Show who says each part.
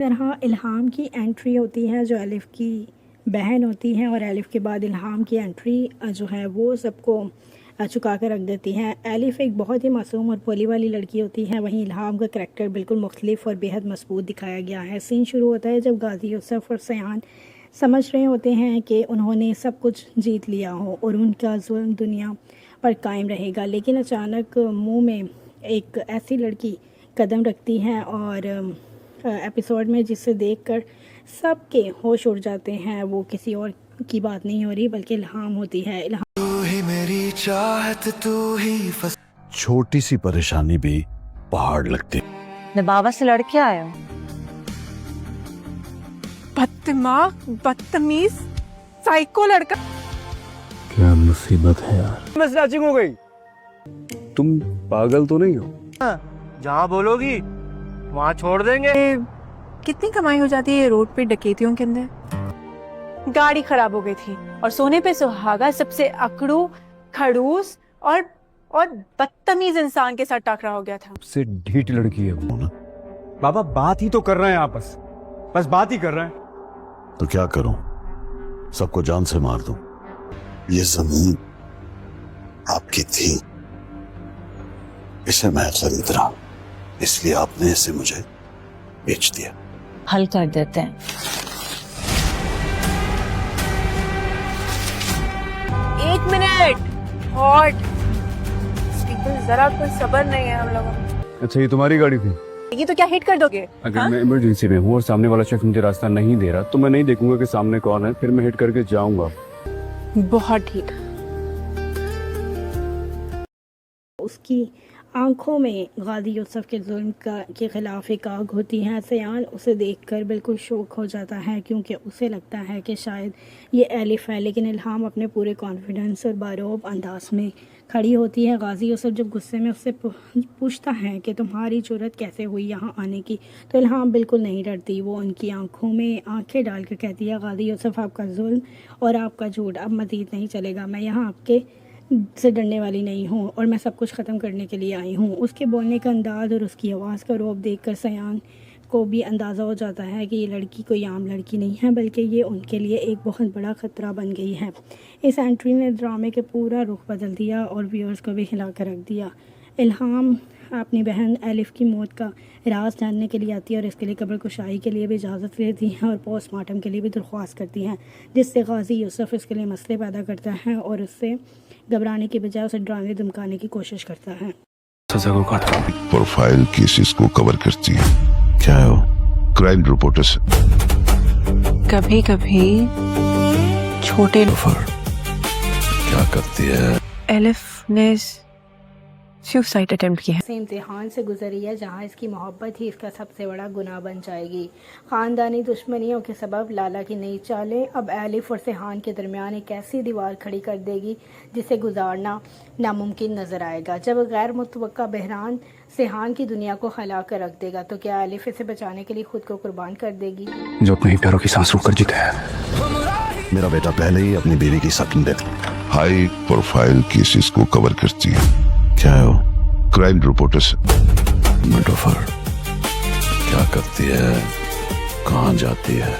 Speaker 1: तरह इल्हाम की एंट्री होती है जो एलिफ की बहन होती है, और एलिफ के बाद इल्हाम की एंट्री जो है वो सबको चुका कर रख देती है। एलिफ एक बहुत ही मासूम और भोली वाली लड़की होती है, वहीं इल्हाम का करैक्टर बिल्कुल मुख्तलिफ और बेहद मजबूत दिखाया गया है। सीन शुरू होता है जब गाजी यूसुफ और सयान समझ रहे होते हैं कि उन्होंने सब कुछ जीत लिया हो और उनका जुल्म दुनिया पर कायम रहेगा, लेकिन अचानक मुंह में एक ऐसी लड़की कदम रखती है और एपिसोड में जिसे देखकर सबके होश उड़ जाते हैं। वो किसी और की बात नहीं हो रही बल्कि इल्हाम होती है।
Speaker 2: तू ही मेरी चाहत, तू ही
Speaker 3: छोटी सी परेशानी भी पहाड़ लगती।
Speaker 4: मैं बाबा से लड़के आया हूँ।
Speaker 5: बदतमीज साइको लड़का।
Speaker 3: क्या मुसीबत है यार।
Speaker 6: मैं स्नैचिंग हो गई। तुम पागल तो नहीं हो? जहाँ बोलोगी वहाँ छोड़ देंगे।
Speaker 5: कितनी कमाई हो जाती है रोड पे डकैतियों के अंदर। गाड़ी खराब हो गई थी और सोने पे सुहागा सबसे अकड़ू, खड़ूस और बदतमीज इंसान के साथ टकरा हो गया था।
Speaker 6: सबसे ढीठ लड़की है वो ना। बाबा बात ही तो कर रहे हैं आपस, बस बात ही कर रहे हैं।
Speaker 3: तो क्या करूं? सबको जान से मार दूं? ये जमीन आपकी थी, इसे मैं खरीद रहा, इसलिए आपने इसे मुझे बेच दिया।
Speaker 4: हल कर देते हैं।
Speaker 5: एक मिनट, हॉट जरा कोई सब्र नहीं है हम लोगों को।
Speaker 6: अच्छा, ये तुम्हारी गाड़ी थी?
Speaker 5: ये तो क्या हिट कर दोगे?
Speaker 6: अगर मैं इमरजेंसी में हूँ और सामने वाला शख्स मुझे रास्ता नहीं दे रहा तो मैं नहीं देखूंगा कि सामने कौन है, फिर मैं हिट करके जाऊंगा।
Speaker 5: बहुत ठीक।
Speaker 1: उसकी आंखों में गाजी यूसुफ के जुल्म के ख़िलाफ़ एक आग होती है। सयान उसे देखकर बिल्कुल शौक हो जाता है क्योंकि उसे लगता है कि शायद ये एलिफ है, लेकिन इल्हाम अपने पूरे कॉन्फिडेंस और बारोब अंदाज में खड़ी होती है। गाजी यूसुफ जब गुस्से में उससे पूछता है कि तुम्हारी जुर्रत कैसे हुई यहाँ आने की, तो इल्हाम बिल्कुल नहीं डरती। वो उनकी आंखों में आंखें डाल कर कहती है, गाजी यूसुफ आपका जुल्म और आपका झूठ अब मज़ीद नहीं चलेगा। मैं यहाँ आपके से डरने वाली नहीं हूँ और मैं सब कुछ ख़त्म करने के लिए आई हूँ। उसके बोलने का अंदाज़ और उसकी आवाज़ का रौब देखकर सयान को भी अंदाज़ा हो जाता है कि ये लड़की कोई आम लड़की नहीं है बल्कि ये उनके लिए एक बहुत बड़ा ख़तरा बन गई है। इस एंट्री ने ड्रामे के पूरा रुख बदल दिया और व्यूअर्स को भी हिला कर रख दिया। इल्हाम अपनी बहन एलिफ की मौत का राज जानने के लिए आती है और इसके लिए कब्र कुशाई के लिए भी इजाज़त लेती हैं और पोस्टमार्टम के लिए भी दरख्वास्त करती हैं, जिससे गाजी यूसुफ इसके लिए मसले पैदा करता है और उससे घबराने के बजाय उसे डराने धमकाने की कोशिश करता है।
Speaker 7: प्रोफाइल केसेस को कवर करती है।
Speaker 3: क्या है वो?
Speaker 7: क्राइम रिपोर्टर से।
Speaker 5: कभी कभी छोटे
Speaker 3: क्या करती है?
Speaker 5: एलिफ ने सुसाइड अटेम्प्ट किया है।
Speaker 1: से इम्तिहान से गुजरी है जहाँ इसकी मोहब्बत ही इसका सबसे बड़ा गुनाह बन जाएगी। ख़ानदानी दुश्मनियों के सबब लाला की नई चालें अब एलिफ और सेहान के दरमियान एक ऐसी दीवार खड़ी कर देगी जिसे गुजारना नामुमकिन नज़र आएगा। जब गैर मुतवक्का बहरान सेहान की दुनिया को हिला कर रख देगा तो क्या एलिफ इसे बचाने के लिए खुद को कुर्बान कर देगी?
Speaker 6: जो अपने प्यारों की सांस रोक कर जीता है।
Speaker 3: मेरा बेटा पहले ही अपनी बीवी की sucking death.
Speaker 7: High profile cases को कवर करती है।
Speaker 3: क्या है वो?
Speaker 7: क्राइम रिपोर्टर से।
Speaker 3: क्या करती है? कहाँ जाती है?